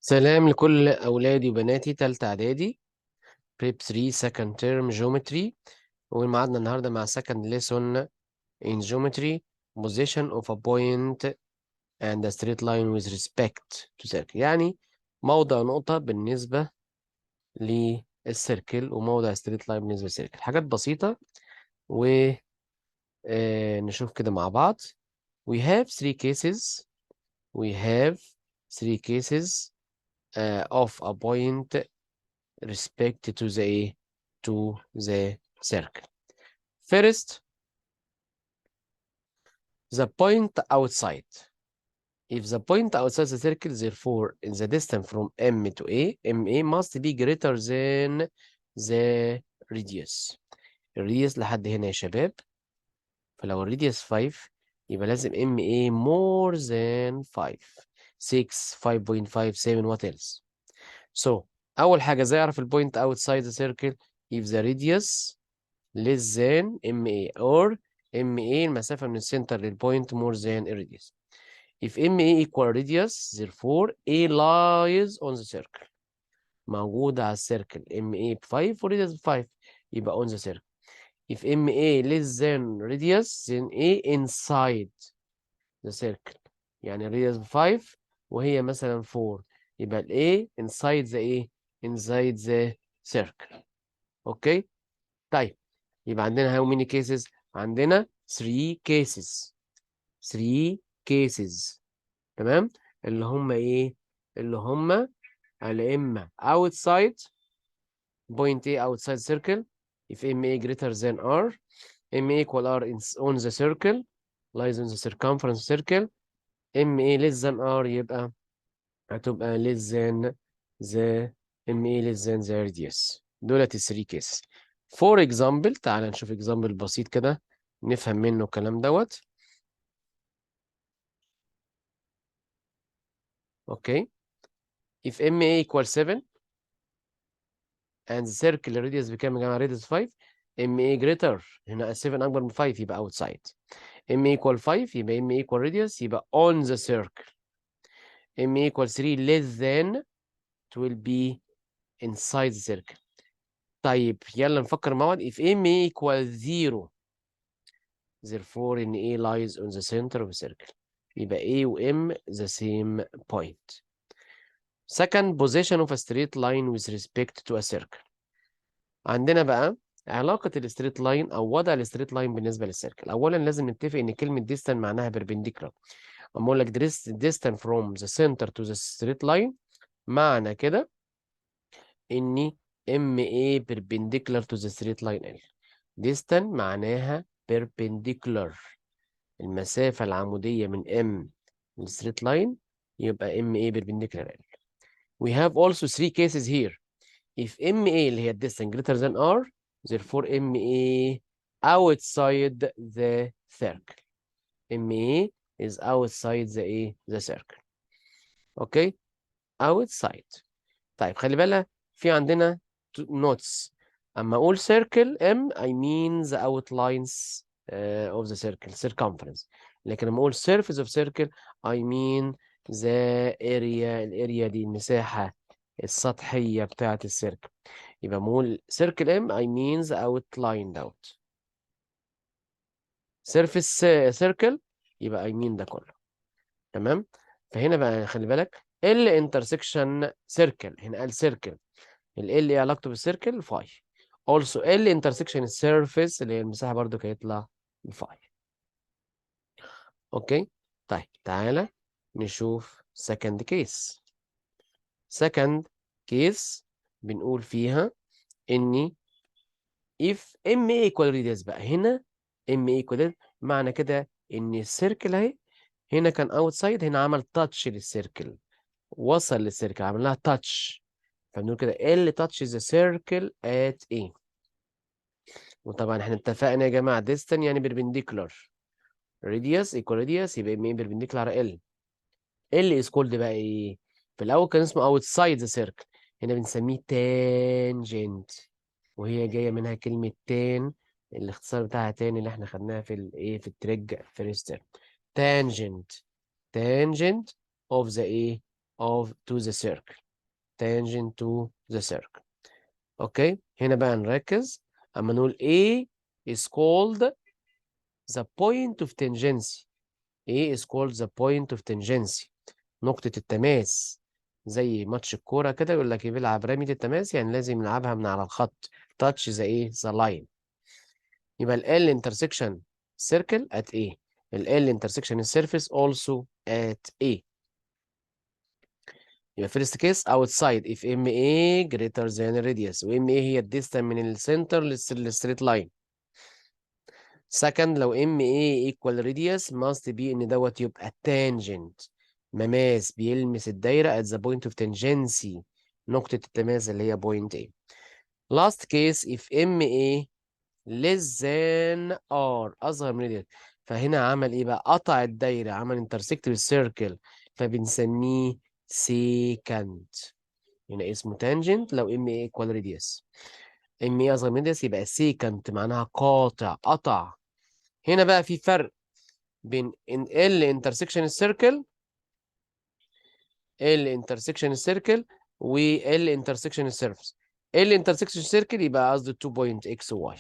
سلام لكل أولادي وبناتي تالتة إعدادي بريب 3 second term geometry. ومعادنا النهاردة مع second lesson in geometry position of a point and a straight line with respect to circle. يعني موضع نقطة بالنسبة للسيركل وموضع straight line بالنسبة للسيركل. حاجات بسيطة ونشوف كده مع بعض. We have three cases. We have three cases of a point respect to the circle. First, the point outside. If the point outside the circle, therefore, in the distance from M to A, MA must be greater than the radius. الراديوس لحد هنا يا شباب. فلو الراديوس 5 يبقى لازم MA more than 5 6 5.5 7 what else. So أول حاجة ازاي أعرف البوينت outside the circle if the radius less than MA or MA المسافة من السنتر للبوينت more than radius. If MA equal radius, therefore A lies on the circle. موجودة على السيركل MA ب 5 و radius ب 5 يبقى on the circle. If MA less than radius, then A inside the circle. يعني radius ب 5 وهي مثلا 4 يبقى ال A inside the A inside the circle. اوكي؟ طيب يبقى عندنا how many cases؟ عندنا 3 cases. 3 cases. تمام؟ اللي هم ايه؟ اللي هم على اما outside point A outside circle if MA greater than R, MA equal R on the circle lies on the circumference circle, MA less than R يبقى هتبقى less than the MA less than the radius. دولت ال 3 cases. For example تعال نشوف example بسيط كده نفهم منه الكلام دوت. اوكي. If MA equals 7 and the circle radius بكام يا جماعة؟ radius 5. MA greater هنا 7 أكبر من 5 يبقى outside. MA equal 5 يبقى MA equal radius يبقى on the circle. MA equal 3 less than it will be inside the circle. طيب يلا نفكر مع بعض. If MA equal 0 therefore in A lies on the center of the circle. يبقى A و M the same point. Second position of a straight line with respect to a circle. عندنا بقى علاقة الستريت لاين أو وضع الستريت لاين بالنسبة للسيركل. أولا لازم نتفق إن كلمة distant معناها perpendicular. أما أقول لك distant from the center to the straight line معنى كده إن MA perpendicular to the straight line L. distant معناها perpendicular. المسافة العمودية من M للستريت لاين يبقى MA perpendicular L. We have also 3 cases here. If MA اللي هي distance greater than R, therefore MA outside the circle. MA is outside the circle. اوكي؟ outside. طيب خلي بالك في عندنا notes. اما اقول circle M I mean the outlines of the circle circumference. لكن لما اقول surface of circle I mean the area. الاريا دي المساحة السطحية بتاعة السيركل. يبقى بقول circle M I mean the outline دوت. surface circle يبقى I mean ده كله. تمام. فهنا بقى خلي بالك ال intersection circle. هنا قال circle. ال ايه علاقته بالسيركل؟ فاي. also ال intersection السيرفيس اللي هي المساحة برضو هيطلع فاي. اوكي. طيب تعالى نشوف second case. second case بنقول فيها اني if MA equal radius بقى هنا MA equal معنى كده ان السيركل اهي هنا كان outside هنا عمل تاتش للسيركل وصل للسيركل عمل لها تاتش فبنقول كده L touches the circle at A. وطبعا احنا اتفقنا يا جماعة distance يعني perpendicular radius equal radius يبقى MA perpendicular على L. L is called بقى ايه؟ في الأول كان اسمه outside the circle هنا بنسميه tangent وهي جاية منها كلمة تان الاختصار بتاعها تاني اللي احنا خدناها في الايه في التريج فيرست تانجنت. tangent of the ايه to the circle. tangent to the circle. اوكي، هنا بقى نركز. اما نقول A is called the point of tangency. A is called the point of tangency. نقطة التماس. زي ماتش الكورة كده يقول لك بيلعب رمية التماس، يعني لازم يلعبها من على الخط. touch the line. يبقى ال L intersection circle at A. ال L intersection surface also at A. يبقى first case outside if MA greater than radius، و MA هي الديستانس من السنتر للستريت لاين. second لو MA equal radius must be ان دوت يبقى tangent، مماس بيلمس الدايرة at the point of tangency، نقطة التماس اللي هي point A. last case if MA less than R، أصغر من radius. فهنا عمل إيه بقى؟ قطع الدايرة، عمل intersect بالcircle، فبنسميه secant. هنا اسمه tangent لو MA equal radius. MA أصغر من radius يبقى secant، معناها قاطع، قطع. هنا بقى في فرق بين L intersection circle، L intersection circle و L intersection surface. L intersection circle يبقى قصده 2 point X و Y.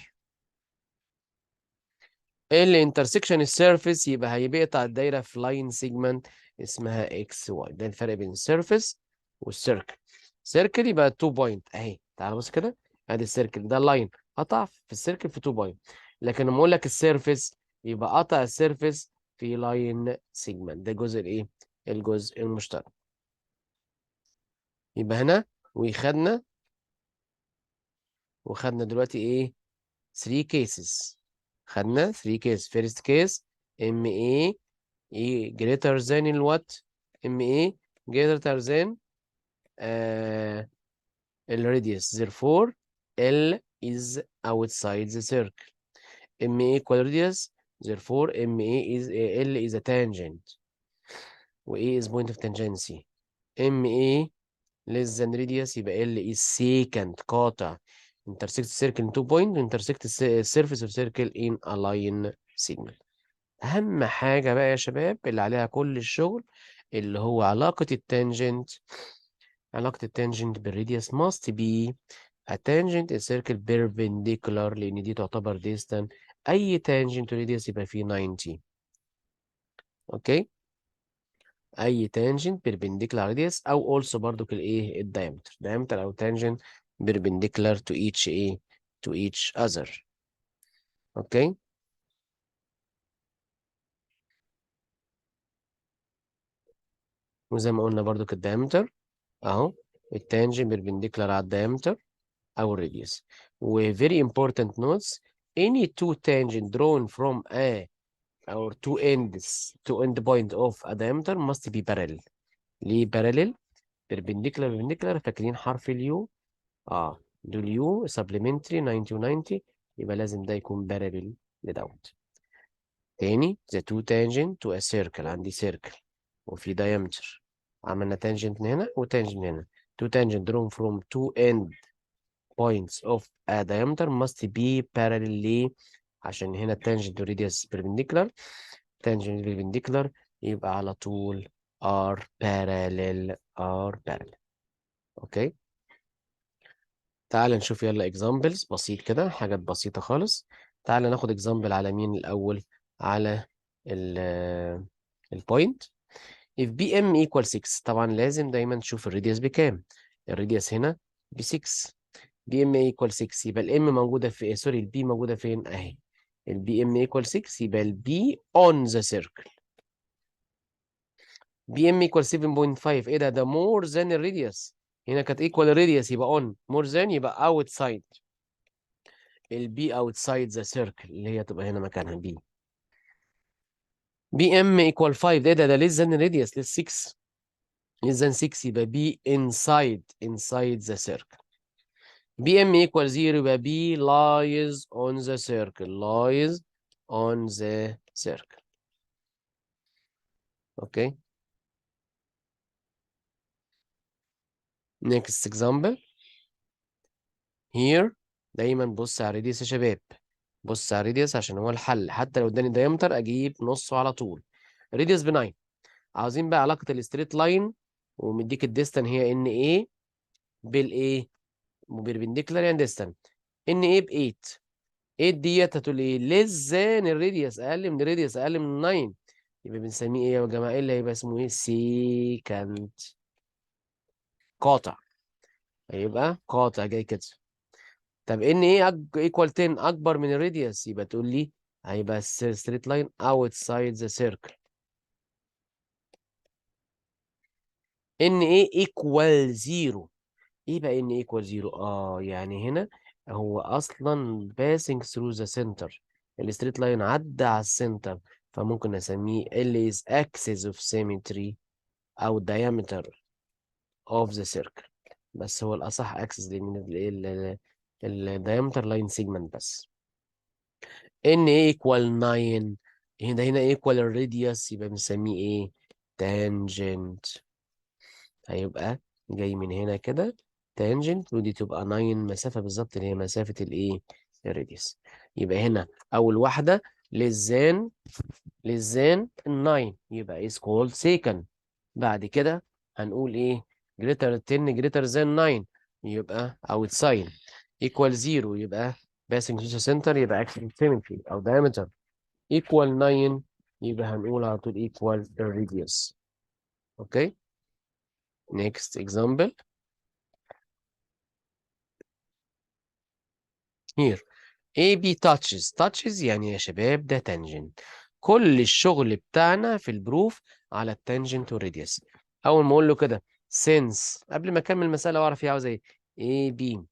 L intersection surface يبقى هيقطع الدايرة في لاين سيجمنت اسمها X Y. ده الفرق بين السيرفيس والسيركل. سيركل يبقى 2 بوينت اهي، تعال بص كده، ادي السيركل ده لاين قطع في السيركل في 2 بوينت. لكن لما اقول لك السيرفيس يبقى قطع السيرفيس في لاين سيجمنت، ده جزء الايه؟ الجزء المشترك. يبقى هنا وخدنا دلوقتي ايه؟ 3 cases. خدنا 3 cases. first case MA greater than الوات؟ MA greater than الراديوس، therefore L is outside the circle. MA equal radius, therefore MA is L is a tangent و A is point of tangency. MA less than radius يبقى L is secant، قاطع. intersect circle in 2 point، intersect surface of circle in a line segment. أهم حاجة بقى يا شباب اللي عليها كل الشغل اللي هو علاقة التانجنت. علاقة التانجنت بالراديوس must be a tangent is circle perpendicular، لأن دي تعتبر distant. أي tangent radius يبقى فيه 90. أوكي؟ أي tangent perpendicular radius أو also برضو الإيه؟ diameter أو tangent perpendicular to each إيه؟ to each other. أوكي؟ وزي ما قلنا برضو الدايمتر أهو، التانجنت perpendicular على الدايمتر أو الراديوس. و very important notes any two tangent drawn from a or two end point of a diameter must be parallel. ليه parallel؟ perpendicular فاكرين حرف اليو؟ دول يو supplementary 90 و 90، يبقى لازم ده يكون parallel لدوت. تاني the two tangent to a circle، عندي circle وفي diameter، عملنا tangent من هنا وتانجنت من هنا. two tangent drawn from two end points of a diameter must be parallel. ليه؟ عشان هنا tangent radius perpendicular، tangent perpendicular يبقى على طول are parallel. اوكي، تعال نشوف يلا examples بسيط كده، حاجات بسيطة خالص. تعال ناخد example على مين الأول؟ على البوينت. if BM equal 6، طبعا لازم دايما تشوف الراديوس بكام. الراديوس هنا ب 6، BM equal 6 يبقى الام موجودة في سوري البي موجودة فين؟ اهي. البي ام equal 6 يبقى البي on the circle. بي ام equal 7.5، ايه ده more than الراديوس. هنا كانت equal الراديوس يبقى on، more than يبقى outside. البي outside the circle اللي هي تبقى هنا مكانها بي. بي ام equal 5، ده less than الراديوس less 6، less than 6 يبقى بي inside the circle. بي ام equal 0 يبقى بي lies on the circle. اوكي. next example here. دايما بص على الراديوس يا شباب، بص على الراديوس عشان هو الحل. حتى لو اداني diameter اجيب نصه على طول. راديوس ب 9، عاوزين بقى علاقة الستريت لاين ومديك الديستان هي ان ايه بالايه وبربنديكولار يعني ديستان. ان ايه ب 8. 8 ديت هتقول ايه less than الراديوس، اقل من الراديوس، اقل من 9. يبقى بنسميه ايه يا جماعه؟ ايه اللي هيبقى اسمه ايه؟ سيكانت، قاطع. هيبقى قاطع جاي كده. طب ان ايه ايكوال 10 اكبر من الراديوس، يبقى تقول لي هيبقى ستريت لاين outside the circle. ان ايه ايكوال 0. ايه بقى ان ايكوال 0؟ يعني هنا هو اصلا passing through the center، الستريت لاين عدى على السنتر، فممكن اسميه L is axis of symmetry او diameter of the circle. بس هو الاصح axis لان الدايمتر لاين سيجمنت بس. ان ايكوال 9، هنا ايكوال الراديوس، يبقى بنسميه ايه؟ تانجنت. هيبقى جاي من هنا كده تانجنت، ودي تبقى 9 مسافة بالظبط اللي هي مسافة الايه؟ الراديوس. يبقى هنا اول واحدة للزان 9 يبقى is called secant. بعد كده هنقول ايه؟ greater 10 greater than 9 يبقى outside. equal 0 يبقى passing through the center يبقى axial symmetry او diameter. equal 9 يبقى هنقول على طول equal radius. اوكي. next example here. AB touches يعني يا شباب ده tangent. كل الشغل بتاعنا في البروف على التانجنت والراديوس. اول ما اقول له كده since قبل ما اكمل المساله واعرف هي عاوزه ايه، AB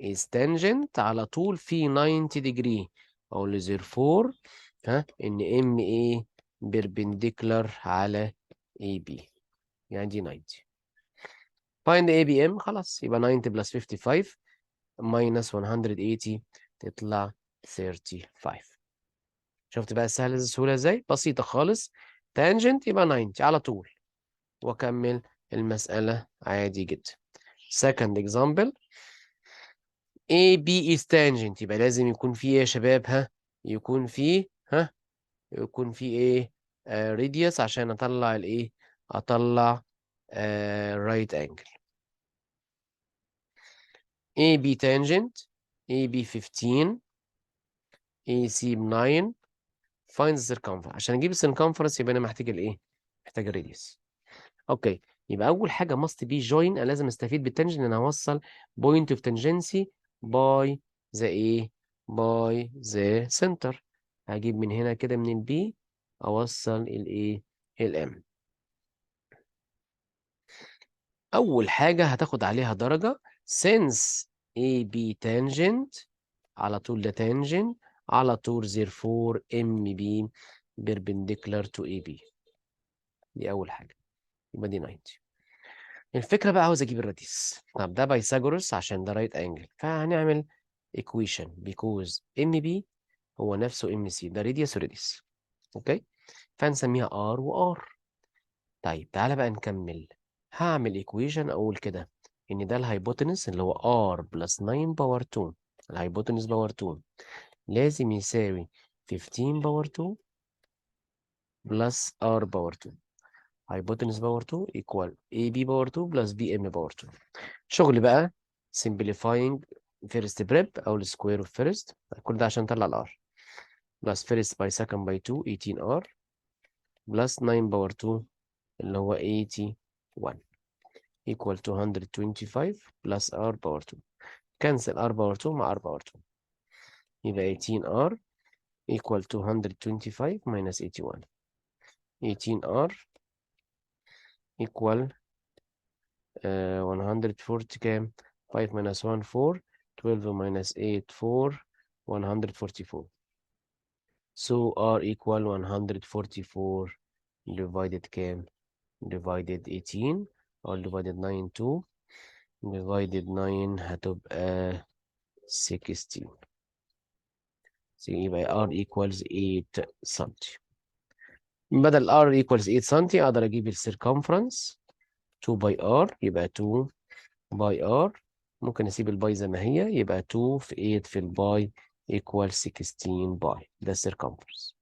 is tangent على طول في 90 degree، اقول له therefore ان MA perpendicular على AB يعني دي 90. find ABM خلاص يبقى 90 plus 55 minus 180 تطلع 35. شفت بقى السهولة ازاي؟ بسيطة خالص. تانجنت يبقى 90 على طول واكمل المسألة عادي جدا. second example AB is tangent يبقى لازم يكون فيه ايه يا شباب؟ يكون فيه يكون فيه ايه؟ radius عشان اطلع الايه؟ اطلع right angle. AB tangent AB 15 AC ب 9 find the circumference. عشان اجيب السيركمفرنس يبقى انا محتاج الايه؟ محتاج الراديوس. اوكي يبقى اول حاجه must be join، انا لازم استفيد بالتنجن ان انا اوصل point of tangency by the ايه؟ by the center. هجيب من هنا كده من البي اوصل الايه؟ الام. اول حاجه هتاخد عليها درجه since AB tangent على طول ده tangent على طول therefore MB perpendicular to AB. دي اول حاجه يبقى دي 90. الفكره بقى عاوز اجيب الراديوس. طب ده بايثاغورس عشان ده رايت انجل، فهنعمل equation because MB هو نفسه MC، ده راديوس وراديوس. اوكي فهنسميها R و R. طيب تعالى بقى نكمل. هعمل equation اقول كده ان ده الهايبوتنس اللي هو R بلس 9 باور 2، الهايبوتنس باور 2 لازم يساوي 15 باور 2 بلس R باور 2. hypotenuse باور 2 equal AB باور 2 plus BM باور 2. شغل بقى simplifying first prep أو السكوير اوف first، كل ده عشان نطلع ال R plus first by second by 2 18R plus 9 باور 2 اللي هو 81 equal 225 plus R باور 2. cancel R باور 2 مع R باور 2 يبقى 18R equal 225 minus 81. 18R equal 140 كام؟ 5 minus 1 4 12 minus 8 4 144. So R equal 144 divided كام؟ divided 18 or divided 9 2 divided 9 هتبقى 16. يبقى R equals 8 سنتي. بدل R equals 8 سنتي أقدر أجيب السيركمفرنس 2 by R يبقى 2 باي ار. ممكن اسيب الباي زي ما هي يبقى 2 في 8 في الباي equal 16 باي. ده السيركمفرنس.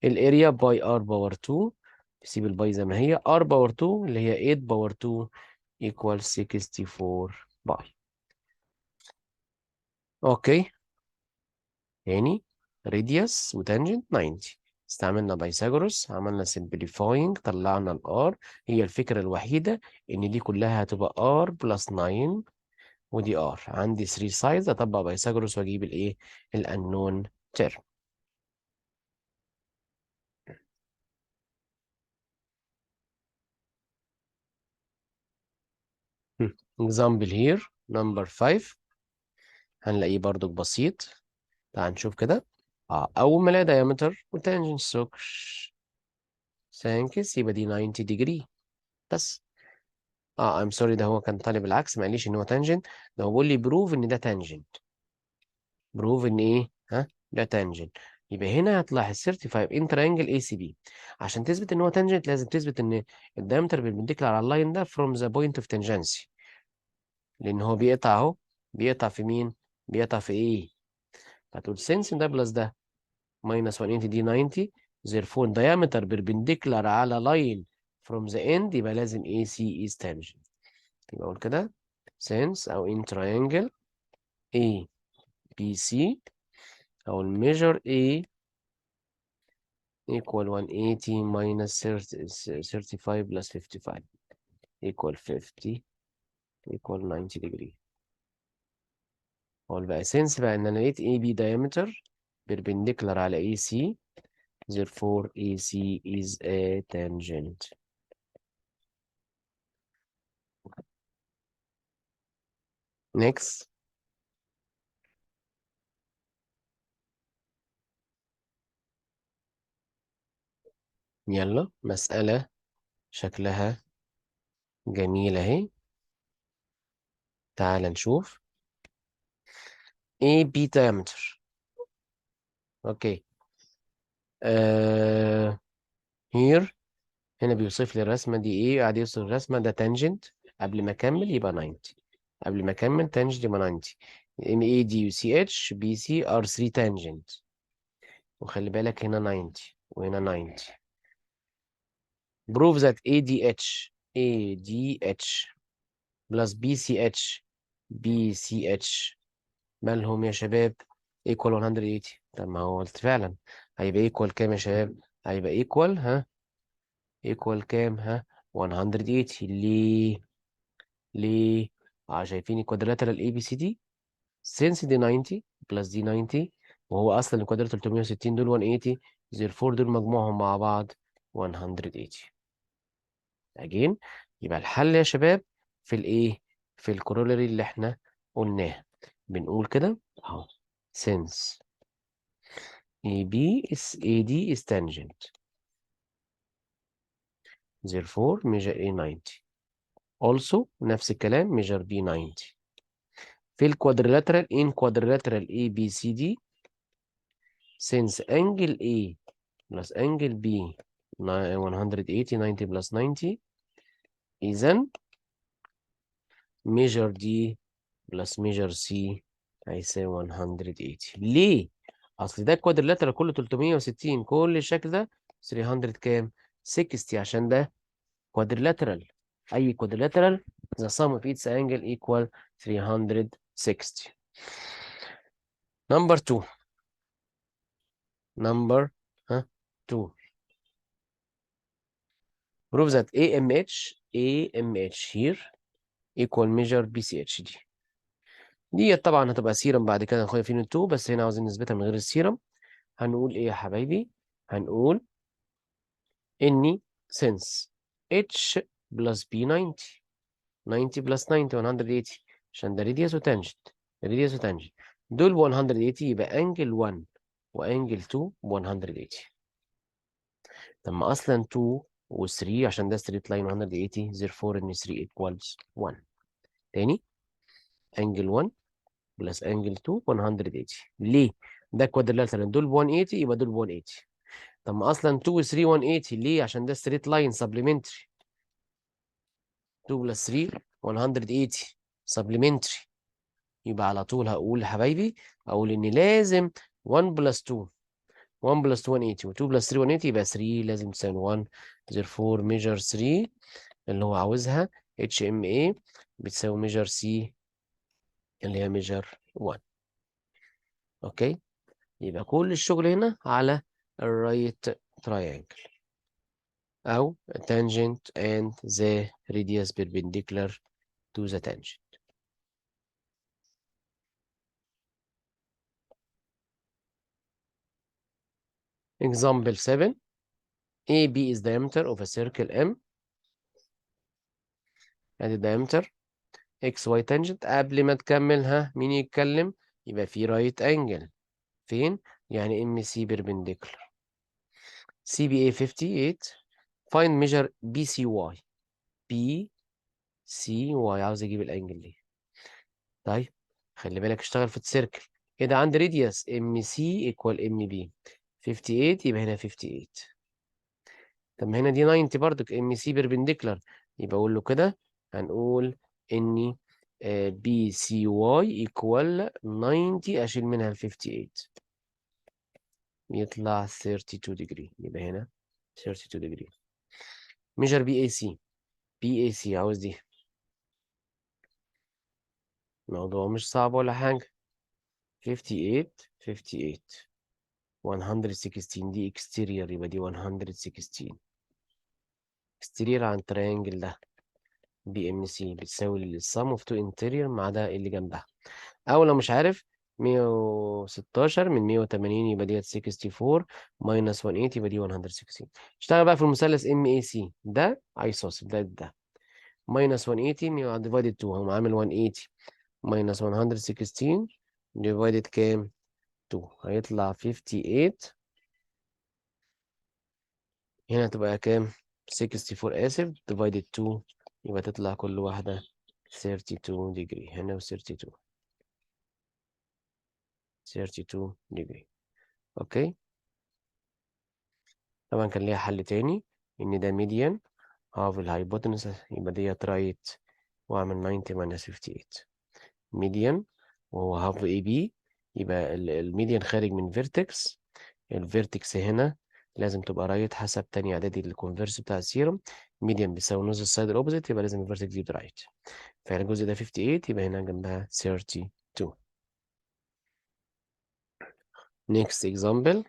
الاريا باي ار باور 2 سيب الباي زي ما هي. r باور 2 اللي هي 8 باور 2 equal 64 باي. اوكي، تاني radius وتانجنت 90. استعملنا بايثاغورس، عملنا simplifying، طلعنا الار. هي الفكرة الوحيدة ان دي كلها هتبقى r بلس 9 ودي r. عندي 3 سايدز، اطبق بايثاغورس واجيب الايه؟ الانون تيرم. example here number 5 هنلاقيه برضو بسيط. تعال نشوف كده. اول ما الاقي diameter وتانجنت سوكش سانكس يبقى دي 90 degree بس. I'm sorry، ده هو كان طالب العكس، ما قاليش ان هو تانجنت، ده هو بيقول لي بروف ان ده تانجنت. بروف ان ايه؟ ده تانجنت. يبقى هنا هتلاحظ 35 ان ترينجل اي سي بي. عشان تثبت ان هو تانجنت لازم تثبت ان الدايمتر بيربنديكولار على اللاين ده from the point of tangency، لان هو بيقطع اهو. بيقطع في مين؟ بيقطع في ايه؟ هتقول سنس ده بلس ده minus 180 دي 90، therefore diameter perpendicular على line from the end يبقى لازم AC is tangent. يبقى اقول كده since او in triangle A B C او measure A equal 180 minus 35 plus 55 equal 50 equal 90 degree. اقول بقى since بقى ان انا لقيت AB diameter perpendicular على AC therefore AC is a tangent. Next. يلا مسألة شكلها جميل اهي. تعال نشوف. AB diameter. اوكي. here هنا بيوصف لي الرسمة دي ايه، قاعد يوصف الرسمة ده تانجنت. قبل ما اكمل يبقى 90. قبل ما اكمل تانجنت يبقى 90. ام اي دي يو سي اتش بي سي ار 3 تانجنت. وخلي بالك هنا 90 وهنا 90. prove that ADH plus BCH مالهم يا شباب equal 180. طب ما هو قلت فعلا هيبقى equal كام يا شباب؟ هيبقى equal equal كام 180. ليه شايفين الكوادراترال اي بي سي دي since دي 90 بلس دي 90، وهو اصلا الكوادرات 360 دول 180، therefore دول مجموعهم مع بعض 180. again يبقى الحل يا شباب في الايه؟ في الكورولاري اللي احنا قلناه. بنقول كده اهو since AD is tangent therefore measure A 90. also نفس الكلام measure B 90. في الكوادريلاترال in quadrilateral ABCD since angle A plus angle B 180 90 plus 90 إذا measure D plus measure C هيساوي 180. ليه؟ أصل ده الكوادريلاترال كله 360، كل الشكل ده 300 كام؟ 60 عشان ده quadrilateral. أي quadrilateral the sum of its angle equal 360. Number 2. Number 2. Prove that AMH here equal measure BCH دي طبعا هتبقى سيرم بعد كده ناخدها في يونت 2، بس هنا عاوزين نثبتها من غير السيرم. هنقول ايه يا حبايبي؟ هنقول اني since H plus B 90 90 plus 90 180 عشان ده radius وتانجنت. radius وتانجنت دول 180 يبقى انجل 1 وانجل 2 ب 180. طب ما اصلا 2 و3 عشان ده ستريت لاين 180 therefore ان 3 equals 1. تاني انجل 1 بلس انجل 2 180. ليه؟ ده كوادرلاترال دول ب 180 يبقى دول ب 180. طب ما اصلا 2 و 3 180 ليه؟ عشان ده ستريت لاين سبلمنتري. 2 بلس 3 180 سبلمنتري. يبقى على طول هقول يا حبايبي اقول ان لازم 1 بلس 2 1 plus 2 180 و 2 plus 3 180 يبقى 3 لازم تساوي 1. therefore measure 3 اللي هو عاوزها HMA بتساوي measure C اللي هي measure 1. اوكي، يبقى كل الشغل هنا على الرايت تراينجل أو tangent and the radius perpendicular to the tangent. Example 7. AB is diameter of a circle M. ادي diameter XY tangent. قبل ما تكملها مين يتكلم؟ يبقى في right angle. فين؟ يعني MC perpendicular. CBA 58. Find measure BCY. BCY عاوز اجيب الانجل دي. طيب خلي بالك اشتغل في السيركل. كده عندي راديوس MC equal MB. 58 يبقى هنا 58. طب ما هنا دي 90 برضك MC perpendicular. يبقى اقول له كده، هنقول ان BCY equal 90 اشيل منها ال 58 يطلع 32 degree. يبقى هنا 32 degree. measure BAC. BAC عاوز دي. الموضوع مش صعب ولا حاجة. 58 58 116 دي exterior يبقى دي 116 exterior عن triangle ده BMC بتساوي السم اوف تو interior مع ده اللي جنبها. أو لو مش عارف 116 من 180 يبقى ديت 64 minus 180 يبقى دي 116. اشتغل بقى في المثلث MAC ده isosceles ده minus 180 divided 2 هم عامل 180 minus 116 divided كام؟ 2 هيطلع 58. هنا تبقى كام؟ 64 آسف divided 2 يبقى تطلع كل واحدة 32 degree. هنا و 32 32 degree. اوكي، طبعا كان ليها حل تاني ان ده median half الهايبوتنس يبقى ديت رايت واعمل 90 minus 58 median وهو half AB يبقى الميديان خارج من فيرتكس. الفيرتكس هنا لازم تبقى رايت حسب تاني اعدادي الكونفرس بتاع السيرم. ميديان بيساوي نص السايد الاوبوزيت يبقى لازم الفيرتكس دي رايت. فهنا الجزء ده 58 يبقى هنا جنبها 32. next example.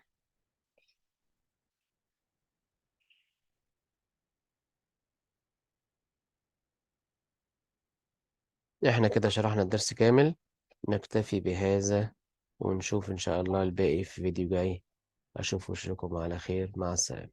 احنا كده شرحنا الدرس كامل. نكتفي بهذا ونشوف إن شاء الله الباقي في فيديو جاي. أشوف وشكم على خير. مع السلامة.